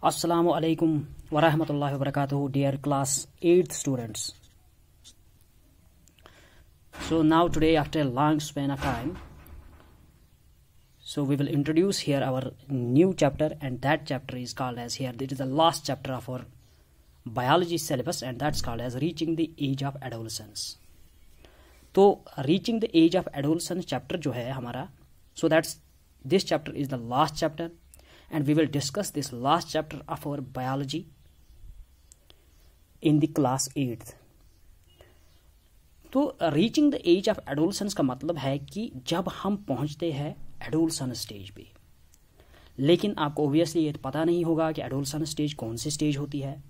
Assalamu alaikum wa rahmatullahi wa barakatuh, dear class 8th students. So now today, after a long span of time, so we will introduce here our new chapter, and that chapter is called as here, it is the last chapter of our biology syllabus, and that's called as Reaching the Age of Adolescence. तो Reaching the Age of Adolescence chapter जो है हमारा, so that's this chapter is the last chapter, and we will discuss this last chapter of our biology in the class 8th. तो reaching the age of adolescence का मतलब है कि जब हम पहुंचते हैं एडोलसेंस स्टेज पे, लेकिन आपको ओब्वियसली ये पता नहीं होगा कि एडोलसेंस स्टेज कौन सी स्टेज होती है.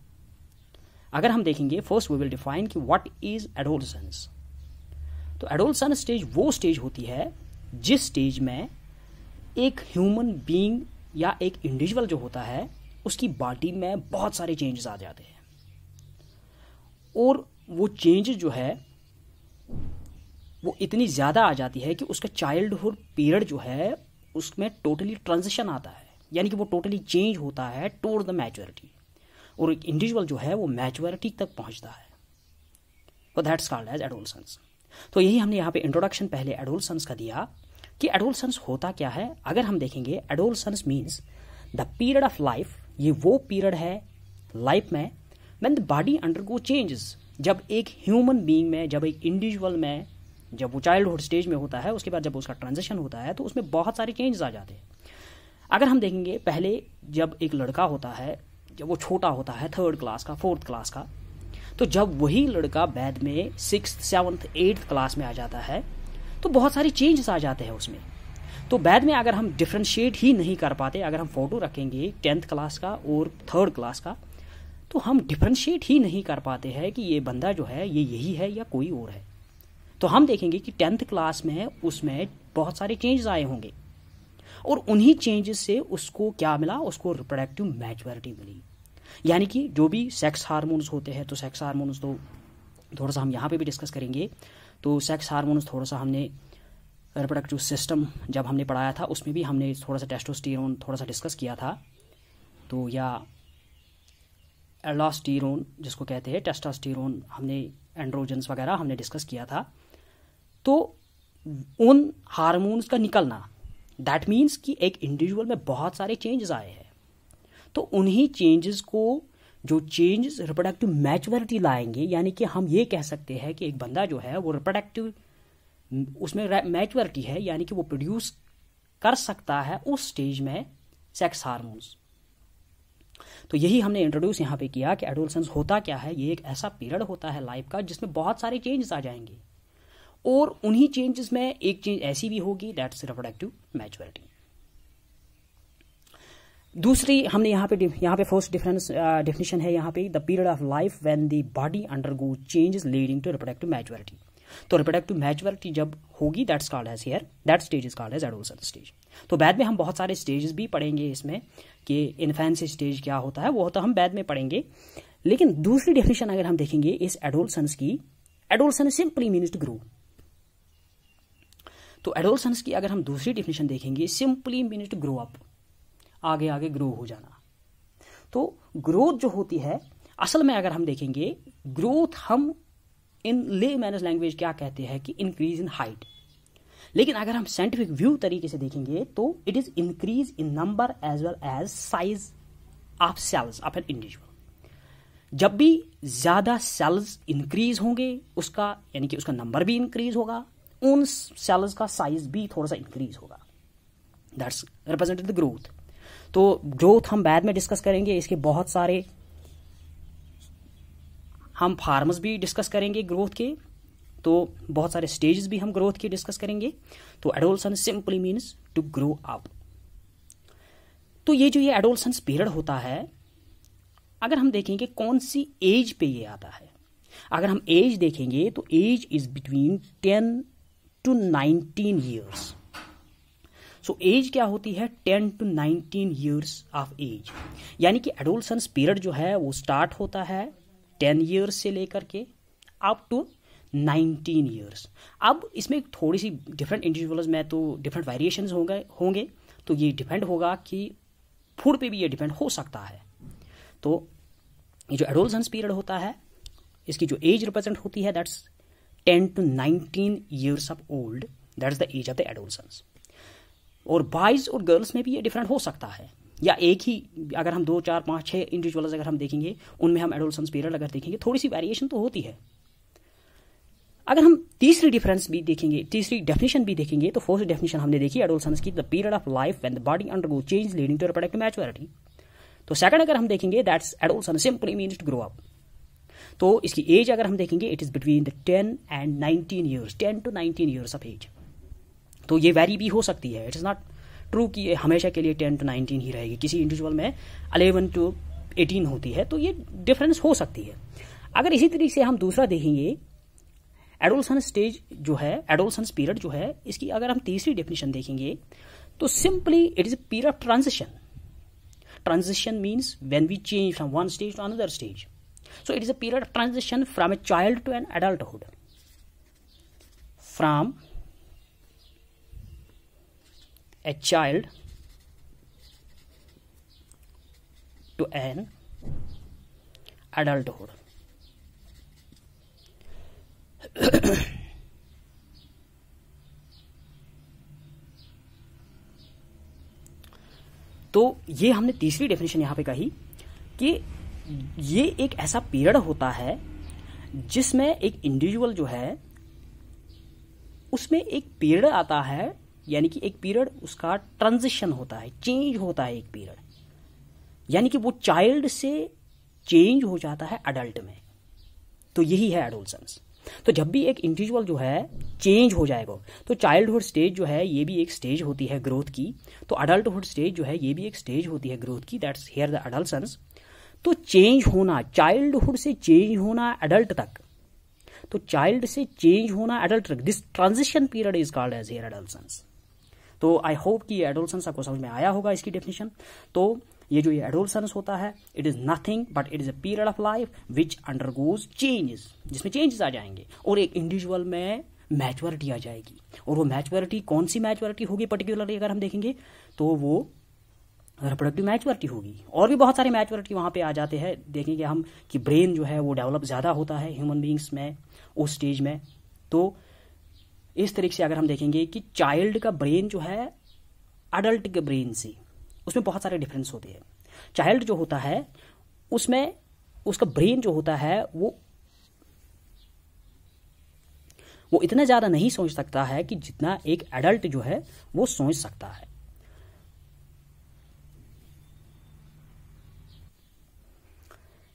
अगर हम देखेंगे, फर्स्ट वी विल डिफाइन कि व्हाट इज एडोलसेंस. तो एडोलसेंस स्टेज वो स्टेज होती है जिस स्टेज में एक ह्यूमन बीइंग या एक इंडिविजुअल जो होता है उसकी बॉडी में बहुत सारे चेंजेस आ जाते हैं, और वो चेंजेस जो है वो इतनी ज़्यादा आ जाती है कि उसका चाइल्डहुड पीरियड जो है उसमें टोटली ट्रांजिशन आता है, यानी कि वो टोटली चेंज होता है टुवर्ड द मैच्योरिटी, और एक इंडिविजुअल जो है वो मैच्योरिटी तक पहुंचता है. तो दैट्स कॉल्ड एज एडोलसेंस. तो यही हमने यहाँ पे इंट्रोडक्शन पहले एडोलसेंस का दिया कि एडोलसेंस होता क्या है. अगर हम देखेंगे, adolescence means the period of life. ये वो पीरियड है लाइफ में when the body undergo changes. जब एक ह्यूमन बीइंग में, जब एक इंडिविजुअल में, जब वो चाइल्डहुड स्टेज में होता है, उसके बाद जब उसका ट्रांजिशन होता है तो उसमें बहुत सारे चेंजेस आ जाते हैं. अगर हम देखेंगे, पहले जब एक लड़का होता है, जब वो छोटा होता है, 3rd क्लास का, 4th क्लास का, तो जब वही लड़का बाद में 6th 7th 8th क्लास में आ जाता है तो बहुत सारे चेंजेस आ जाते हैं उसमें. तो बाद में अगर हम डिफ्रेंशिएट ही नहीं कर पाते, अगर हम फोटो रखेंगे 10th क्लास का और 3rd क्लास का, तो हम डिफ्रेंशिएट ही नहीं कर पाते हैं कि ये बंदा जो है ये यही है या कोई और है. तो हम देखेंगे कि 10th क्लास में उसमें बहुत सारे चेंजेस आए होंगे, और उन्हीं चेंजेस से उसको क्या मिला, उसको रिप्रोडक्टिव मैच्योरिटी मिली. यानी कि जो भी सेक्स हार्मोन्स होते हैं, तो सेक्स हार्मोन्स तो थोड़ा सा हम यहाँ पे भी डिस्कस करेंगे. तो सेक्स हार्मोन्स थोड़ा सा हमने रिप्रोडक्टिव सिस्टम जब हमने पढ़ाया था उसमें भी हमने थोड़ा सा टेस्टोस्टेरोन थोड़ा सा डिस्कस किया था. तो या एल्डोस्टेरोन जिसको कहते हैं, टेस्टोस्टेरोन, हमने एंड्रोजन्स वगैरह हमने डिस्कस किया था. तो उन हार्मोन्स का निकलना, दैट मीन्स कि एक इंडिविजुअल में बहुत सारे चेंजेस आए हैं. तो उन्हीं चेंजेस को, जो चेंजेस रिप्रोडक्टिव मैच्योरिटी लाएंगे, यानी कि हम ये कह सकते हैं कि एक बंदा जो है वो रिप्रोडक्टिव उसमें मैच्योरिटी है, यानी कि वो प्रोड्यूस कर सकता है उस स्टेज में सेक्स हार्मोन्स. तो यही हमने इंट्रोड्यूस यहाँ पे किया कि एडोलसेंस होता क्या है. ये एक ऐसा पीरियड होता है लाइफ का जिसमें बहुत सारे चेंजेस आ जाएंगे, और उन्हीं चेंजेस में एक चेंज ऐसी भी होगी, दैट्स रिप्रोडक्टिव मैच्योरिटी. दूसरी हमने यहाँ पे फर्स्ट डेफिनेशन है यहाँ पे, the period of life when the body undergo changes leading to reproductive maturity. तो रिप्रोडक्टिव मैच्योरिटी जब होगी, that's called as here, that stage is called age adolescence stage. तो बाद में हम बहुत सारे स्टेजेस भी पढ़ेंगे इसमें कि इन्फेंसी स्टेज क्या होता है, वो तो हम बाद में पढ़ेंगे. लेकिन दूसरी डेफिनेशन अगर हम देखेंगे इस एडोलसेंस की, adolescence simply means to grow. तो एडोलसेंस की अगर हम दूसरी डेफिनेशन देखेंगे, simply means to grow up, आगे आगे ग्रो हो जाना. तो ग्रोथ जो होती है, असल में अगर हम देखेंगे, ग्रोथ हम इन ले मैनर्स लैंग्वेज क्या कहते हैं कि इंक्रीज इन हाइट. लेकिन अगर हम साइंटिफिक व्यू तरीके से देखेंगे तो it is increase in number as well as size of cells of an individual. जब भी ज्यादा सेल्स इंक्रीज होंगे, उसका यानी कि उसका नंबर भी इंक्रीज होगा, उन सेल्स का साइज भी थोड़ा सा इंक्रीज होगा. That's represented the growth. तो ग्रोथ हम बाद में डिस्कस करेंगे, इसके बहुत सारे हम फार्म्स भी डिस्कस करेंगे ग्रोथ के. तो बहुत सारे स्टेजेस भी हम ग्रोथ के डिस्कस करेंगे. तो adolescence simply means to grow up. तो ये जो ये एडोलसेंस पीरियड होता है, अगर हम देखेंगे कौन सी एज पे ये आता है, अगर हम एज देखेंगे तो age is between 10 to 19 years. So age क्या होती है, 10 to 19 ईयर्स ऑफ एज. यानी कि एडोलसेंस पीरियड जो है वो स्टार्ट होता है 10 ईयर्स से लेकर के अप टू 19 ईयर्स. अब इसमें थोड़ी सी डिफरेंट इंडिविजुअल्स में तो डिफरेंट वेरिएशंस होंगे. तो ये डिपेंड होगा कि फूड पे भी ये डिपेंड हो सकता है. तो ये जो एडोलसेंस पीरियड होता है, इसकी जो एज रिप्रेजेंट होती है that's 10 to 19 years of old, that's the age of the adolescence. और बॉयज और गर्ल्स में भी ये डिफरेंट हो सकता है, या एक ही अगर हम 2, 4, 5, 6 इंडिविजुअल्स अगर हम देखेंगे उनमें हम एडोलसेंस पीरियड अगर देखेंगे थोड़ी सी वेरिएशन तो होती है। अगर हम तीसरी डिफरेंस भी देखेंगे, तीसरी डेफिनेशन भी देखेंगे, तो फर्स्ट डेफिनेशन हमने देखी एडोलसेंस की, the period of life when the body undergo change leading to reproductive maturity. तो सेकंड अगर हम देखेंगे that's adolescence simply means to grow up. तो इसकी एज अगर हम देखेंगे it is between the 10 and 19 years, 10 to 19 years of age. तो ये वेरी भी हो सकती है, इट इज नॉट ट्रू कि ये हमेशा के लिए 10 to 19 ही रहेगी, किसी इंडिविजुअल में 11 to 18 होती है, तो ये डिफरेंस हो सकती है। अगर इसी तरीके से हम दूसरा देखेंगे एडोलसेंस स्टेज जो है, एडोलसेंस पीरियड जो है, इसकी अगर हम तीसरी डेफिनेशन देखेंगे तो simply it is a period of transition. Transition means when we change from one stage to another stage. So it is a period of transition from a child to an adulthood. From a child to an adulthood. तो ये हमने तीसरी definition यहां पे कही कि ये एक ऐसा पीरियड होता है जिसमें एक इंडिविजुअल जो है उसमें एक पीरियड आता है, यानी कि एक पीरियड उसका ट्रांजिशन होता है, चेंज होता है एक पीरियड, यानी कि वो चाइल्ड से चेंज हो जाता है अडल्ट में। तो यही है एडोलसेंस। तो जब भी एक इंडिविजुअल जो है चेंज हो जाएगा, तो चाइल्डहुड स्टेज जो है ये भी एक स्टेज होती है ग्रोथ की, तो अडल्टहुड स्टेज जो है ये भी एक स्टेज होती है ग्रोथ की, दैट्स हियर द एडोलसेंस। तो चेंज होना, चाइल्डहुड से चेंज होना एडल्ट तक, तो चाइल्ड से चेंज होना एडल्ट तक, this transition period is called as here adolescence. तो आई होप कि एडोलसेंस आपको समझ में आया होगा इसकी डेफिनेशन। तो ये जो ये एडोलसेंस होता है it is nothing but it is a period of life which undergoes changes, जिसमें चेंजेस आ जाएंगे और एक इंडिविजुअल में मैच्योरिटी आ जाएगी। और वो मैच्योरिटी कौन सी मैच्योरिटी होगी पर्टिकुलरली अगर हम देखेंगे तो वो रिप्रोडक्टिव मैच्योरिटी होगी। और भी बहुत सारे मैच्योरिटी वहां पे आ जाते हैं, देखेंगे हम कि ब्रेन जो है वो डेवलप ज्यादा होता है ह्यूमन बींग्स में उस स्टेज में। तो इस तरीके से अगर हम देखेंगे कि चाइल्ड का ब्रेन जो है अडल्ट के ब्रेन से, उसमें बहुत सारे डिफरेंस होते हैं। चाइल्ड जो होता है उसमें उसका ब्रेन जो होता है वो इतना ज्यादा नहीं सोच सकता है कि जितना एक एडल्ट जो है वो सोच सकता है।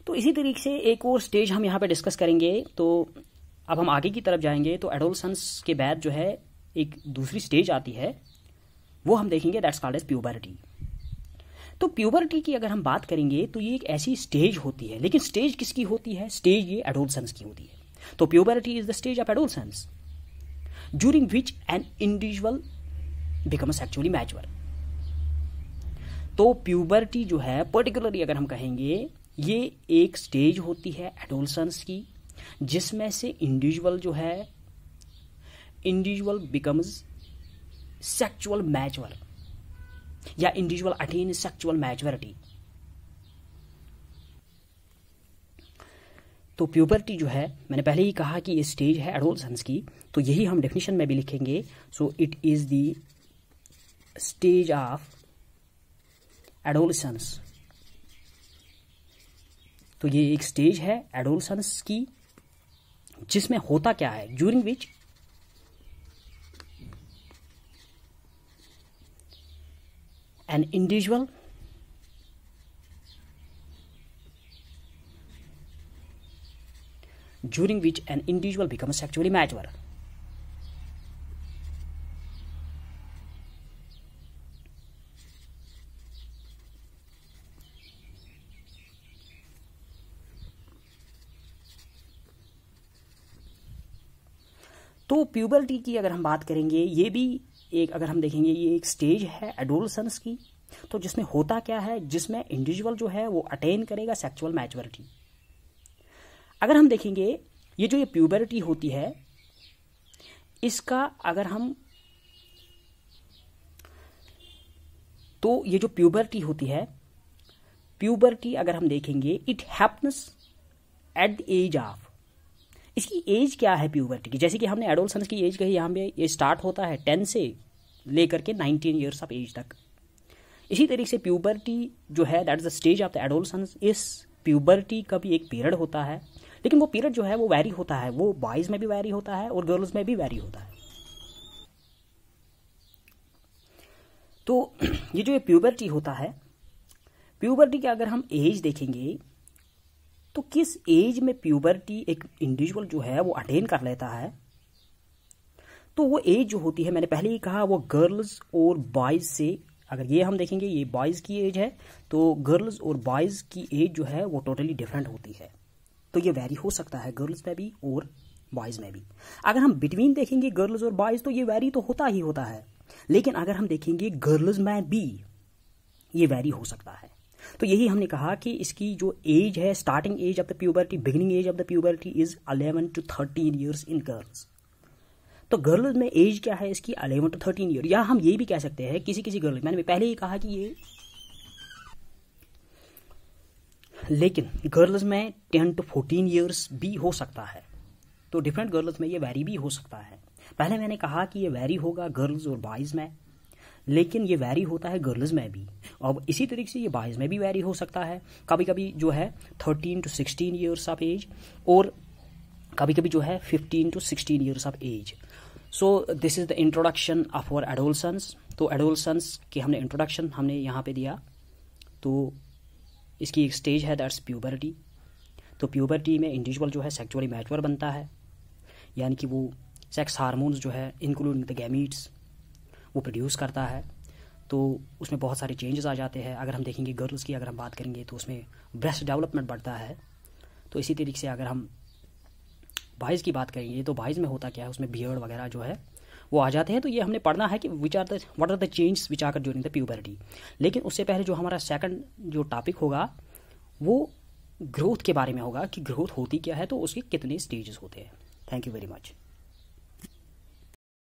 तो इसी तरीके से एक और स्टेज हम यहाँ पे डिस्कस करेंगे। तो अब हम आगे की तरफ जाएंगे, तो एडोलसेंस के बाद जो है एक दूसरी स्टेज आती है, वो हम देखेंगे, दैट्स कॉल्ड एज प्यूबर्टी। तो प्यूबर्टी की अगर हम बात करेंगे तो ये एक ऐसी स्टेज होती है, लेकिन स्टेज किसकी होती है? स्टेज ये एडोलसेंस की होती है। तो puberty is the stage of adolescence during which an individual becomes actually mature. तो प्यूबर्टी जो है पर्टिकुलरली अगर हम कहेंगे ये एक स्टेज होती है एडोलसेंस की, जिसमें से इंडिविजुअल जो है इंडिविजुअल बिकम्स सेक्सुअल मैच्योर या इंडिविजुअल अटेन सेक्सुअल मैच्योरिटी। तो प्यूबर्टी जो है मैंने पहले ही कहा कि ये स्टेज है एडोलसेंस की, तो यही हम डेफिनेशन में भी लिखेंगे। So it is the stage of adolescence. तो ये एक स्टेज है एडोलसेंस की जिसमें होता क्या है, during which an individual during which an individual becomes sexually mature। तो प्यूबर्टी की अगर हम बात करेंगे, ये भी एक अगर हम देखेंगे ये एक स्टेज है एडोलसेंस की, तो जिसमें होता क्या है, जिसमें इंडिविजुअल जो है वो अटेन करेगा सेक्सुअल मैच्योरिटी। अगर हम देखेंगे ये जो ये प्यूबर्टी होती है, इसका अगर हम तो ये जो प्यूबर्टी होती है प्यूबर्टी अगर हम देखेंगे, it happens at the age of, इसकी एज क्या है प्यूबर्टी की? जैसे कि हमने एडोलसेंस की एज कही, यहाँ पे ये स्टार्ट होता है 10 से लेकर के 19 ईयर्स ऑफ एज तक। इसी तरीके से प्यूबर्टी जो है that is the stage of the adolescence. इस प्यूबर्टी का भी एक पीरियड होता है, लेकिन वो पीरियड जो है वो वैरी होता है, वो बॉयज़ में भी वैरी होता है और गर्ल्स में भी वैरी होता है। तो ये जो प्यूबर्टी होता है, प्यूबर्टी का अगर हम एज देखेंगे तो किस एज में प्यूबर्टी एक इंडिविजुअल जो है वो अटेन कर लेता है, तो वो एज जो होती है, मैंने पहले ही कहा, वो गर्ल्स और बॉयज़ से, अगर ये हम देखेंगे ये बॉयज़ की एज है, तो गर्ल्स और बॉयज़ की एज जो है वो टोटली डिफरेंट होती है। तो ये वैरी हो सकता है गर्ल्स में भी और बॉयज़ में भी। अगर हम बिटवीन देखेंगे गर्ल्स और बॉयज़ तो ये वैरी तो होता ही होता है, लेकिन अगर हम देखेंगे गर्ल्स में भी ये वैरी हो सकता है। तो यही हमने कहा कि इसकी जो एज है, starting age of the puberty, beginning age of the puberty is 11 to 13 years in girls. तो गर्ल्स में एज क्या है इसकी? 11 to 13 ईयर। या हम ये भी कह सकते हैं किसी किसी गर्ल, मैंने पहले ही कहा कि ये, लेकिन गर्ल्स में 10 to 14 ईयर्स भी हो सकता है। तो डिफरेंट गर्ल्स में ये वैरी भी हो सकता है। पहले मैंने कहा कि ये वैरी होगा गर्ल्स और बॉयज़ में, लेकिन ये वैरी होता है गर्ल्स में भी, और इसी तरीके से ये बॉयज़ में भी वैरी हो सकता है। कभी कभी जो है 13 to 16 ईयर्स ऑफ एज, और कभी कभी जो है 15 to 16 years of age. So this is the introduction of our adolescence. तो एडोलसेंस की हमने इंट्रोडक्शन हमने यहाँ पे दिया। तो इसकी एक स्टेज है दैट्स प्यूबर्टी। तो प्यूबर्टी में इंडिविजुअल जो है सेक्सुअली मैच्योर बनता है, यानी कि वो सेक्स हार्मोन्स जो है इंक्लूडिंग द गैमीट्स वो प्रोड्यूस करता है। तो उसमें बहुत सारे चेंजेस आ जाते हैं। अगर हम देखेंगे गर्ल्स की अगर हम बात करेंगे तो उसमें ब्रेस्ट डेवलपमेंट बढ़ता है। तो इसी तरीके से अगर हम बॉयज़ की बात करेंगे तो बॉयज़ में होता क्या है, उसमें बियर्ड वगैरह जो है वो आ जाते हैं। तो ये हमने पढ़ना है कि what are the changes which occur during the puberty. लेकिन उससे पहले जो हमारा सेकंड जो टॉपिक होगा वो ग्रोथ के बारे में होगा कि ग्रोथ होती क्या है, तो उसके कितने स्टेजेस होते हैं। Thank you very much.